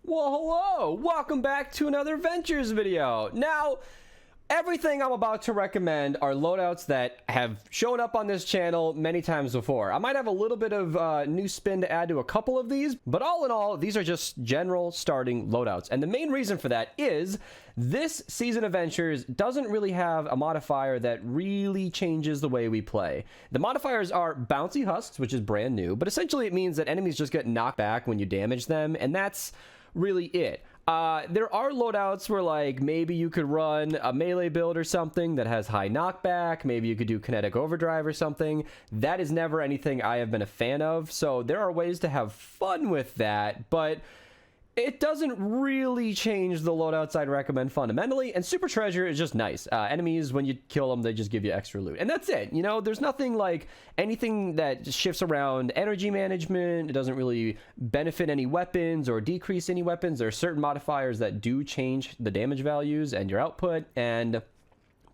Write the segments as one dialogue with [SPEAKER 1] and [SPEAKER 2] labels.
[SPEAKER 1] Well, hello! Welcome back to another Ventures video. Now, everything I'm about to recommend are loadouts that have shown up on this channel many times before. I might have a little bit of new spin to add to a couple of these, but all in all, these are just general starting loadouts. And the main reason for that is this season of Ventures doesn't really have a modifier that really changes the way we play. The modifiers are Bouncy Husks, which is brand new, but essentially it means that enemies just get knocked back when you damage them, and that's really it. There are loadouts where, like, maybe you could run a melee build or something that has high knockback. Maybe you could do kinetic overdrive or something. That is never anything I have been a fan of. So there are ways to have fun with that, but it doesn't really change the loadouts I'd recommend fundamentally, and Super Treasure is just nice. Enemies, when you kill them, they just give you extra loot, and that's it. You know, there's nothing like anything that shifts around energy management. It doesn't really benefit any weapons or decrease any weapons. There are certain modifiers that do change the damage values and your output, and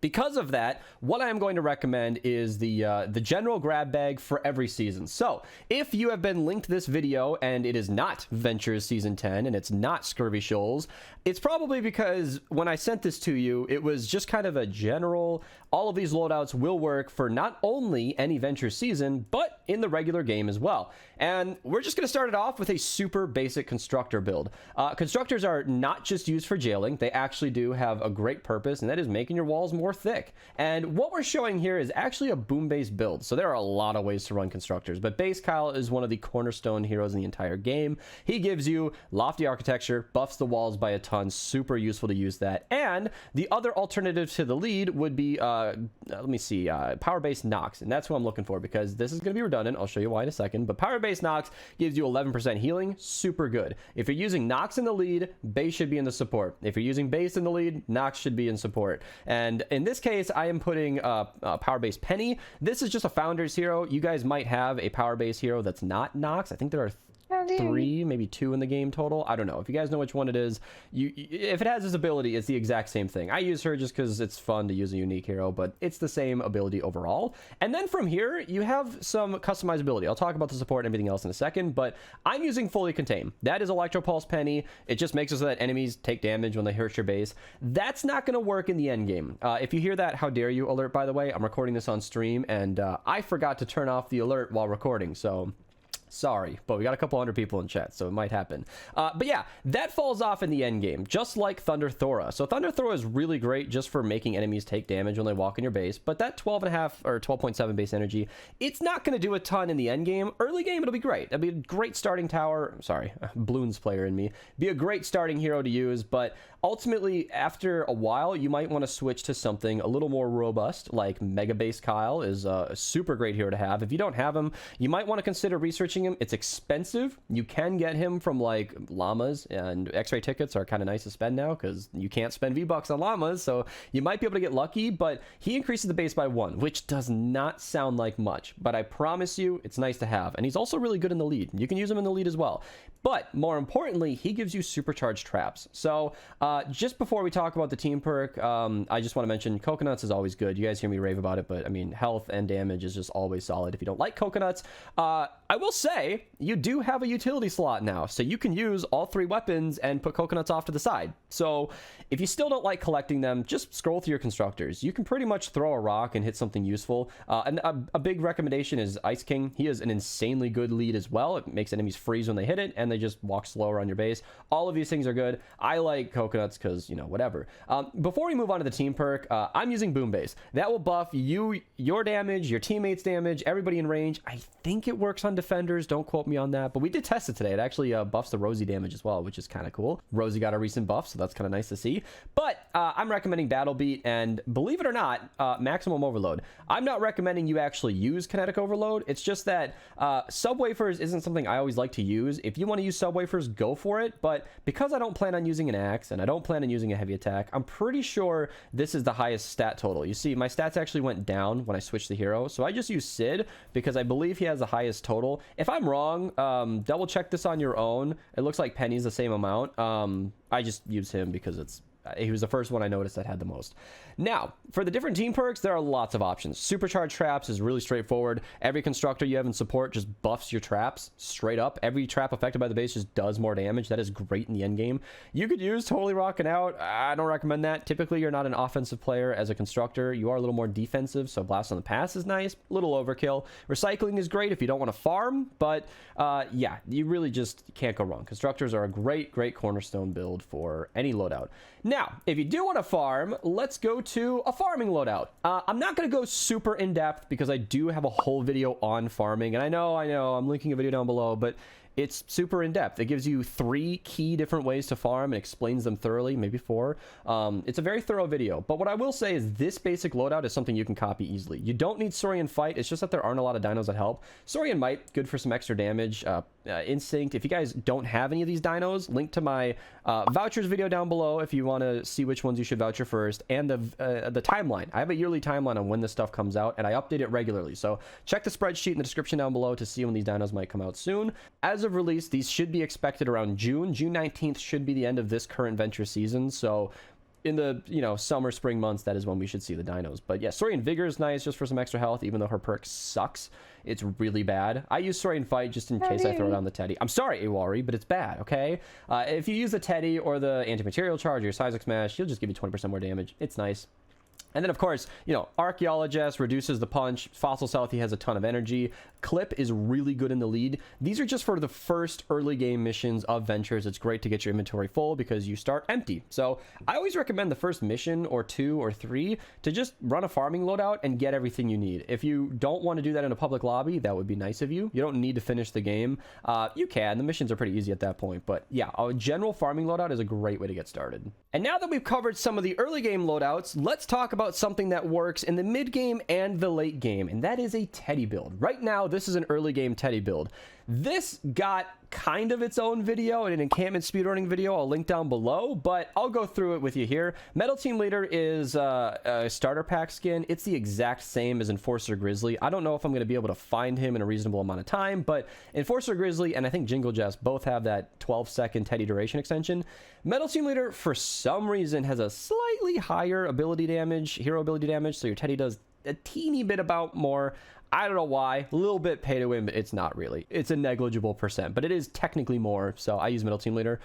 [SPEAKER 1] because of that, what I am going to recommend is the general grab bag for every season. So if you have been linked this video and it is not Ventures Season 10 and it's not Scurvy Shoals, it's probably because when I sent this to you, it was just kind of a general, all of these loadouts will work for not only any Ventures season, but in the regular game as well. And we're just going to start it off with a super basic constructor build. Constructors are not just used for jailing. They actually do have a great purpose, and that is making your walls more thick. And what we're showing here is actually a boom-based build. So there are a lot of ways to run constructors, but Base Kyle is one of the cornerstone heroes in the entire game. He gives you lofty architecture, buffs the walls by a ton, super useful to use that. And the other alternative to the lead would be, power-based Nox, and that's what I'm looking for because this is going to be redundant. I'll show you why in a second, but power-based Nox gives you 11% healing, super good. If you're using Nox in the lead, Base should be in the support. If you're using Base in the lead, Nox should be in support. And in this case, I am putting power-based Penny. This is just a Founder's hero. You guys might have a power-based hero that's not Nox. I think there are 3, maybe 2 in the game total. I don't know. If you guys know which one it is, if it has this ability, it's the exact same thing. I use her just because it's fun to use a unique hero, but it's the same ability overall. And then from here, you have some customizability. I'll talk about the support and everything else in a second, but I'm using Fully Contain. That is Electro Pulse Penny. It just makes it so that enemies take damage when they hurt your base. That's not going to work in the end game. If you hear that how dare you alert, by the way, I'm recording this on stream, and I forgot to turn off the alert while recording, so sorry, but we got a couple hundred people in chat, so it might happen. But yeah, that falls off in the end game, just like Thunder Thora. So Thunder Thora is really great just for making enemies take damage when they walk in your base, but that 12.5 or 12.7 base energy, it's not going to do a ton in the end game. Early game, it'll be great. It'll be a great starting tower. Sorry, Bloons player in me. Be a great starting hero to use, but ultimately, after a while, you might want to switch to something a little more robust, like Mega Base Kyle is a super great hero to have. If you don't have him, you might want to consider researching him. It's expensive. You can get him from like llamas, and X-ray tickets are kind of nice to spend now because you can't spend V-Bucks on llamas, so you might be able to get lucky, but he increases the base by 1, which does not sound like much, but I promise you it's nice to have. And he's also really good in the lead. You can use him in the lead as well. But more importantly, he gives you supercharged traps. So just before we talk about the team perk, I just want to mention coconuts is always good. You guys hear me rave about it, but I mean, health and damage is just always solid. If you don't like coconuts, I will say you do have a utility slot now, so you can use all 3 weapons and put coconuts off to the side. So if you still don't like collecting them, just scroll through your constructors. You can pretty much throw a rock and hit something useful. And a big recommendation is Ice King. He is an insanely good lead as well. It makes enemies freeze when they hit it, and they just walk slower on your base. All of these things are good. I like coconuts because, you know, whatever. Before we move on to the team perk, I'm using Boom Base. That will buff you, your damage, your teammates' damage, everybody in range. I think it works on defenders. Don't quote me on that, but we did test it today. It actually buffs the Rosie damage as well, which is kind of cool. Rosie got a recent buff, so that's kind of nice to see. But I'm recommending Battle Beat, and believe it or not, Maximum Overload. I'm not recommending you actually use Kinetic Overload. It's just that Subwafers isn't something I always like to use. If you want to use Subwafers, go for it, but because I don't plan on using an axe and I don't plan on using a heavy attack, I'm pretty sure this is the highest stat total. You see, my stats actually went down when I switched the hero, so I just use Sid because I believe he has the highest total. If I'm wrong, double check this on your own. It looks like Penny's the same amount. I just use him because it's he was the first one I noticed that had the most. Now, for the different team perks, there are lots of options. Supercharged traps is really straightforward. Every constructor you have in support just buffs your traps straight up. Every trap affected by the base just does more damage. That is great in the end game. You could use Totally Rocking Out. I don't recommend that. Typically, you're not an offensive player as a constructor. You are a little more defensive, so Blast on the Pass is nice. Little overkill. Recycling is great if you don't want to farm, but yeah, you really just can't go wrong. Constructors are a great cornerstone build for any loadout. Now, if you do want to farm, let's go to a farming loadout. I'm not going to go super in depth because I do have a whole video on farming, and I know, I'm linking a video down below, but it's super in-depth. It gives you 3 key different ways to farm and explains them thoroughly, maybe 4. It's a very thorough video, but what I will say is this basic loadout is something you can copy easily. You don't need Saurian Fight. It's just that there aren't a lot of dinos that help. Saurian Might, good for some extra damage. Instinct, if you guys don't have any of these dinos, link to my vouchers video down below if you want to see which ones you should voucher first, and the timeline. I have a yearly timeline on when this stuff comes out, and I update it regularly, so check the spreadsheet in the description down below to see when these dinos might come out soon. As of release, these should be expected around June 19th should be the end of this current venture season, so in the summer spring months, that is when we should see the dinos. But yeah, Saurian Vigor is nice just for some extra health, even though her perk sucks. It's really bad. I use Saurian Fight just in case I throw down the Teddy. I'm sorry, Iwari, but it's bad, okay? If you use the Teddy or the anti-material charge or your Seismic Smash, he'll just give you 20% more damage. It's nice. And then, of course, Archaeologist reduces the punch. Fossil Southie has a ton of energy. Clip is really good in the lead. These are just for the first early game missions of Ventures. It's great to get your inventory full because you start empty. So I always recommend the first mission or 2 or 3 to just run a farming loadout and get everything you need. If you don't want to do that in a public lobby, that would be nice of you. You don't need to finish the game. You can. The missions are pretty easy at that point. But yeah, a general farming loadout is a great way to get started. And now that we've covered some of the early game loadouts, let's talk about something that works in the mid game and the late game, and that is a Teddy build. Right now, this is an early game Teddy build. This got kind of its own video and an encampment speedrunning video. I'll link down below, but I'll go through it with you here. Metal Team Leader is a starter pack skin. It's the exact same as Enforcer Grizzly. I don't know if I'm going to be able to find him in a reasonable amount of time, but Enforcer Grizzly and I think Jingle Jest both have that 12-second Teddy duration extension. Metal Team Leader, for some reason, has a slightly higher ability damage, hero ability damage, so your Teddy does a teeny bit about more. I don't know why. A little bit pay to win, but it's not really. It's a negligible percent, but it is technically more, so I use Metal Team Leader.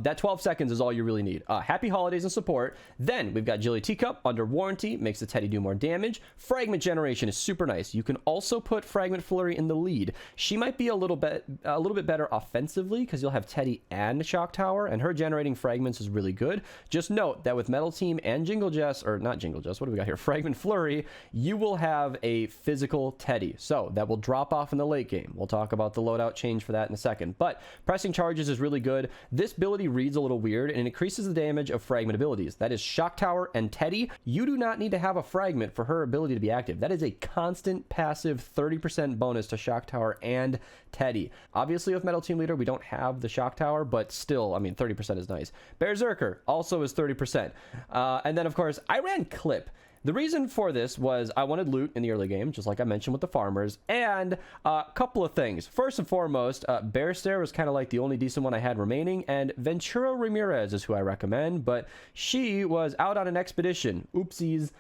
[SPEAKER 1] That 12 seconds is all you really need. Happy Holidays and support. Then we've got Jilly Teacup under warranty, makes the Teddy do more damage. Fragment Generation is super nice. You can also put Fragment Flurry in the lead. She might be a little bit better offensively because you'll have Teddy and Shock Tower, and her generating fragments is really good. Just note that with Metal Team and Jingle Jest, or not Jingle Jest, what do we got here? Fragment Flurry, you will have a physical Teddy, so that will drop off in the late game. We'll talk about the loadout change for that in a second, but pressing charges is really good. This ability reads a little weird and increases the damage of fragment abilities. That is Shock Tower and Teddy. You do not need to have a fragment for her ability to be active. That is a constant passive 30% bonus to Shock Tower and Teddy. Obviously with Metal Team Leader we don't have the Shock Tower, but still, I mean, 30% is nice. Berserker also is 30%. And then of course I ran Clip. The reason for this was I wanted loot in the early game, just like I mentioned with the farmers, and a couple of things. First and foremost, Bear Stare was kind of like the only decent one I had remaining, and Ventura Ramirez is who I recommend, but she was out on an expedition. Oopsies.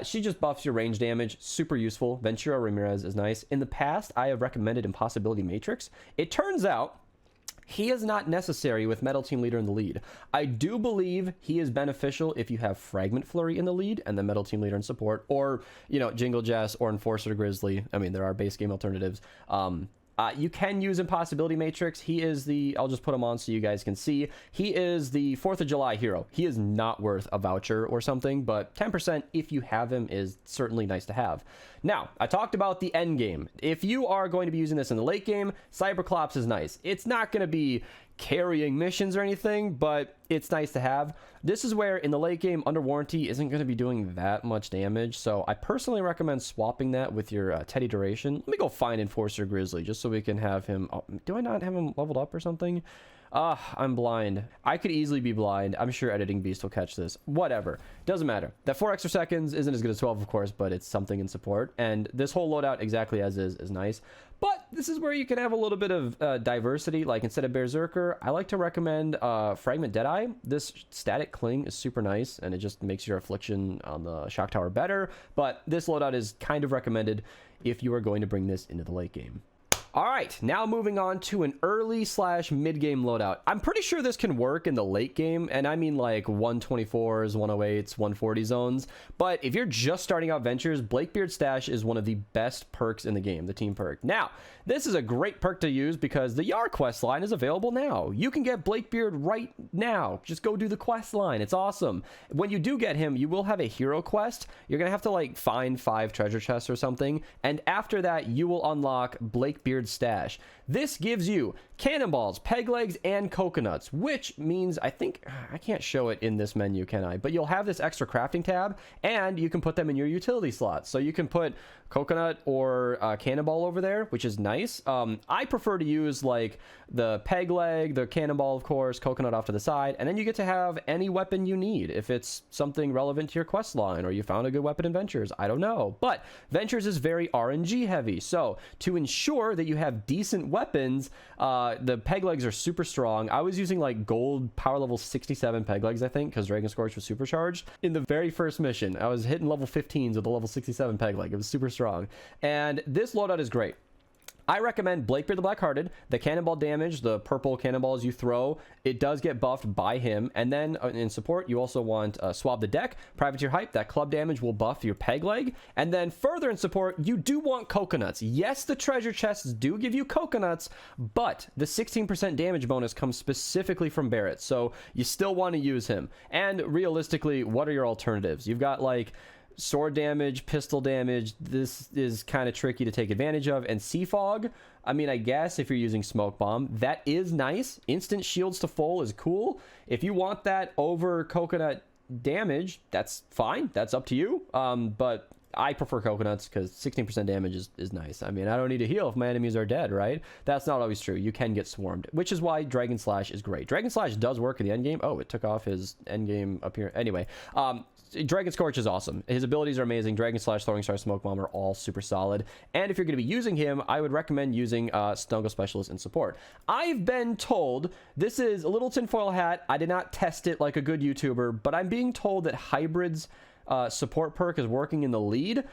[SPEAKER 1] She just buffs your range damage. Super useful. Ventura Ramirez is nice. In the past, I have recommended Impossibility Matrix. It turns out he is not necessary with Metal Team Leader in the lead. I do believe he is beneficial if you have Fragment Flurry in the lead and the Metal Team Leader in support, or, Jingle Jess or Enforcer Grizzly. I mean, there are base game alternatives. You can use Impossibility Matrix. He is I'll just put him on so you guys can see. He is the 4th of July hero. He is not worth a voucher or something, but 10% if you have him is certainly nice to have. Now, I talked about the end game. If you are going to be using this in the late game, Cyberclops is nice. It's not going to be carrying missions or anything, but it's nice to have. This is where in the late game under warranty isn't going to be doing that much damage, so I personally recommend swapping that with your Teddy duration. Let me go find Enforcer Grizzly just so we can have him. Oh, do I not have him leveled up or something? I'm blind. I could easily be blind. I'm sure Editing Beast will catch this. Whatever. Doesn't matter. That 4 extra seconds isn't as good as 12, of course, but it's something in support. And this whole loadout, exactly as is nice. But this is where you can have a little bit of diversity. Like instead of Berserker, I like to recommend Fragment Deadeye. This static cling is super nice, and it just makes your affliction on the shock tower better. But this loadout is kind of recommended if you are going to bring this into the late game. All right, now moving on to an early / mid-game loadout. I'm pretty sure this can work in the late game, and I mean like 124s, 108s, 140 zones. But if you're just starting out Ventures, Blakebeard Stash is one of the best perks in the game, the team perk. Now, this is a great perk to use because the Yar quest line is available now. You can get Blakebeard right now. Just go do the quest line. It's awesome. When you do get him, you will have a hero quest. You're going to have to like find 5 treasure chests or something. And after that, you will unlock Blakebeard Stash. This gives you cannonballs, peg legs, and coconuts, which means I think I can't show it in this menu, can I? But you'll have this extra crafting tab, and you can put them in your utility slots. So you can put coconut or cannonball over there, which is nice. I prefer to use like the peg leg, the cannonball, of course, coconut off to the side, and then you get to have any weapon you need if it's something relevant to your quest line or you found a good weapon in Ventures. I don't know, but Ventures is very RNG heavy. So to ensure that you have decent weapons, the peg legs are super strong. I was using like gold power level 67 peg legs, I think, because Dragon Scorch was supercharged. In the very first mission, I was hitting level 15s with a level 67 peg leg. It was super strong. And this loadout is great. I recommend Blakebeard the Blackhearted. The cannonball damage, the purple cannonballs you throw, it does get buffed by him. And then in support, you also want Swab the Deck, Privateer Hype. That club damage will buff your peg leg. And then further in support, you do want coconuts. Yes, the treasure chests do give you coconuts, but the 16% damage bonus comes specifically from Barrett. So you still want to use him. And realistically, what are your alternatives? You've got like sword damage, pistol damage. This is kind of tricky to take advantage of. And Sea Fog, I mean, I guess if you're using Smoke Bomb, that is nice. Instant shields to full is cool. If you want that over coconut damage, that's fine. That's up to you. But I prefer coconuts because 16% damage is nice. I mean, I don't need to heal if my enemies are dead, right? That's not always true. You can get swarmed, which is why Dragon Slash is great. Dragon Slash does work in the endgame. Oh, it took off his endgame up here. Anyway, Dragon Scorch is awesome. His abilities are amazing. Dragon Slash, Throwing Star, Smoke Bomb are all super solid. And if you're going to be using him, I would recommend using Snuggle Specialist in support. I've been told, this is a little tinfoil hat. I did not test it like a good YouTuber, but I'm being told that Hybrid's support perk is working in the lead.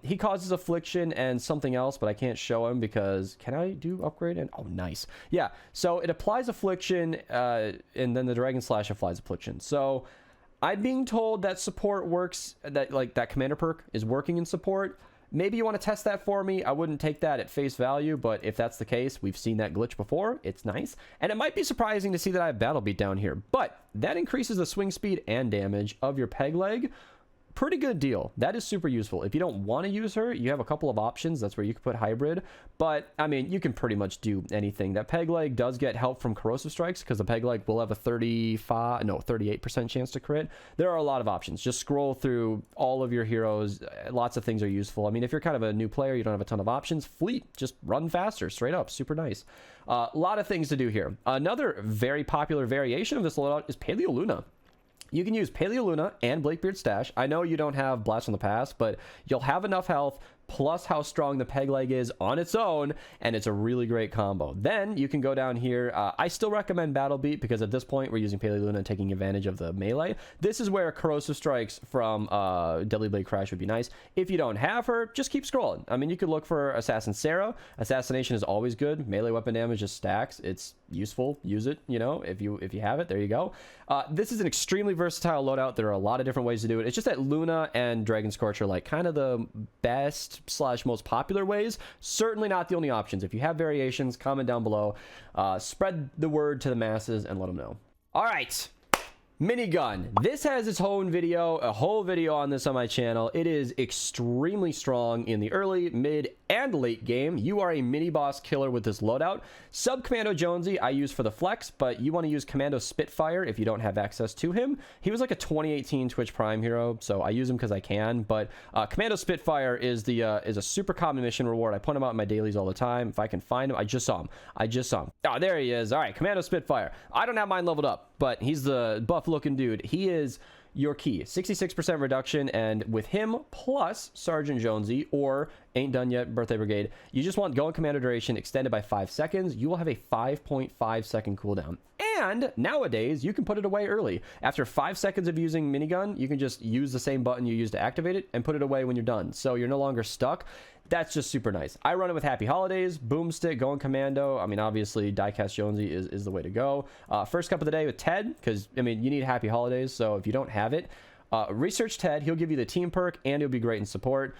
[SPEAKER 1] He causes affliction and something else, but I can't show him because can I do upgrade? And oh, nice. Yeah, so it applies affliction, and then the Dragon Slash applies affliction. So I'm being told that support works, that like that commander perk is working in support. Maybe you want to test that for me. I wouldn't take that at face value, but if that's the case, we've seen that glitch before. It's nice. And it might be surprising to see that I have Battle Beat down here, but that increases the swing speed and damage of your peg leg. Pretty good deal. That is super useful. If you don't want to use her, you have a couple of options. That's where you can put hybrid. But, I mean, you can pretty much do anything. That peg leg does get help from corrosive strikes because the peg leg will have a 38% chance to crit. There are a lot of options. Just scroll through all of your heroes. Lots of things are useful. I mean, if you're kind of a new player, you don't have a ton of options, Fleet, just run faster, straight up. Super nice. A lot of things to do here. Another very popular variation of this loadout is Paleo Luna. You can use Paleo Luna and Blakebeard Stash. I know you don't have Blast from the Past, but you'll have enough health plus how strong the peg leg is on its own, and it's a really great combo. Then you can go down here. I still recommend Battle Beat because at this point we're using Paleo Luna and taking advantage of the melee. This is where corrosive strikes from Deadly Blade Crash would be nice. If you don't have her, just keep scrolling. I mean, you could look for Assassin Sarah. Assassination is always good. Melee weapon damage just stacks. It's useful. Use it, you know, if you have it. There you go. This is an extremely versatile loadout. There are a lot of different ways to do it. It's just that Luna and Dragon Scorch are like kind of the best / most popular ways. Certainly not the only options. If you have variations, comment down below. Spread the word to the masses and let them know. All right. Minigun. This has its own video, a whole video on this on my channel. It is extremely strong in the early, mid, and late game. You are a mini boss killer with this loadout. Sub Commando Jonesy I use for the flex, but you want to use Commando Spitfire if you don't have access to him. He was like a 2018 Twitch Prime hero, so I use him because I can, but Commando Spitfire is a super common mission reward. I put him out in my dailies all the time. If I can find him, I just saw him. Oh, there he is. All right, Commando Spitfire. I don't have mine leveled up. but he's the buff looking dude. He is your key. 66% reduction, and with him plus Sergeant Jonesy or Ain't Done Yet Birthday Brigade, you just want Going Commando duration extended by 5 seconds. You will have a 5.5 second cooldown. And nowadays, you can put it away early. After 5 seconds of using Minigun, you can just use the same button you used to activate it and put it away when you're done. So you're no longer stuck. That's just super nice. I run it with Happy Holidays, Boomstick, Going Commando. I mean, obviously, Diecast Jonesy is the way to go. First cup of the day with Ted, because, I mean, you need Happy Holidays, so if you don't have it, research Ted. He'll give you the team perk, and he'll be great in support.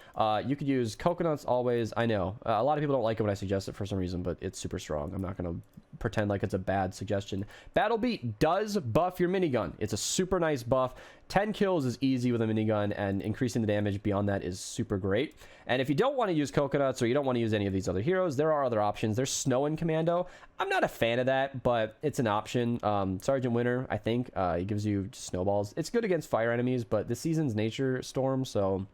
[SPEAKER 1] You could use Coconuts always. I know. A lot of people don't like it when I suggest it for some reason, but it's super strong. I'm not going to pretend like it's a bad suggestion. Battle Beat does buff your minigun. It's a super nice buff. 10 kills is easy with a minigun, and increasing the damage beyond that is super great. And if you don't want to use Coconuts or you don't want to use any of these other heroes, there are other options. There's Snow and Commando. I'm not a fan of that, but it's an option. Sergeant Winter, I think, he gives you snowballs. It's good against fire enemies, but this season's Nature Storm, so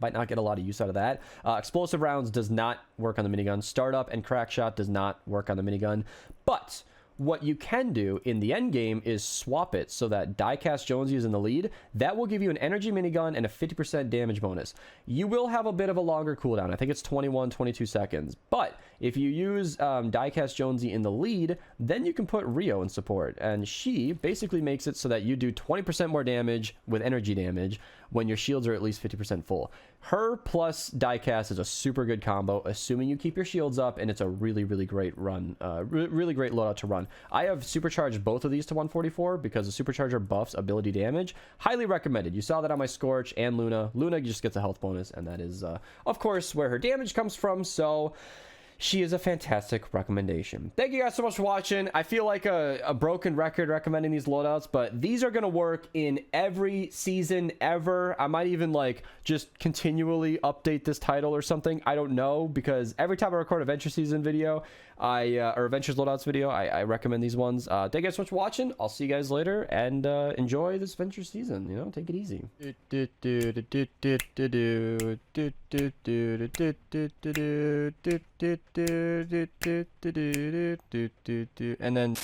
[SPEAKER 1] might not get a lot of use out of that. Explosive rounds does not work on the minigun. Startup and crack shot does not work on the minigun. But what you can do in the end game is swap it so that Diecast Jonesy is in the lead. That will give you an energy minigun and a 50% damage bonus. You will have a bit of a longer cooldown. I think it's 22 seconds. But if you use Diecast Jonesy in the lead, then you can put Rio in support. And she basically makes it so that you do 20% more damage with energy damage when your shields are at least 50% full. Her plus Diecast is a super good combo, assuming you keep your shields up, and it's a really, really great run. Really great loadout to run. I have supercharged both of these to 144 because the supercharger buffs ability damage. Highly recommended. You saw that on my Scorch and Luna. Luna just gets a health bonus, and that is, of course, where her damage comes from, so she is a fantastic recommendation. Thank you guys so much for watching. I feel like a broken record recommending these loadouts, but these are going to work in every season ever. I might even like just continually update this title or something. I don't know, because every time I record a Venture Season video, or Adventures Loadouts video, I recommend these ones. Thank you guys so much for watching. I'll see you guys later, and enjoy this Venture Season. You know, take it easy. And then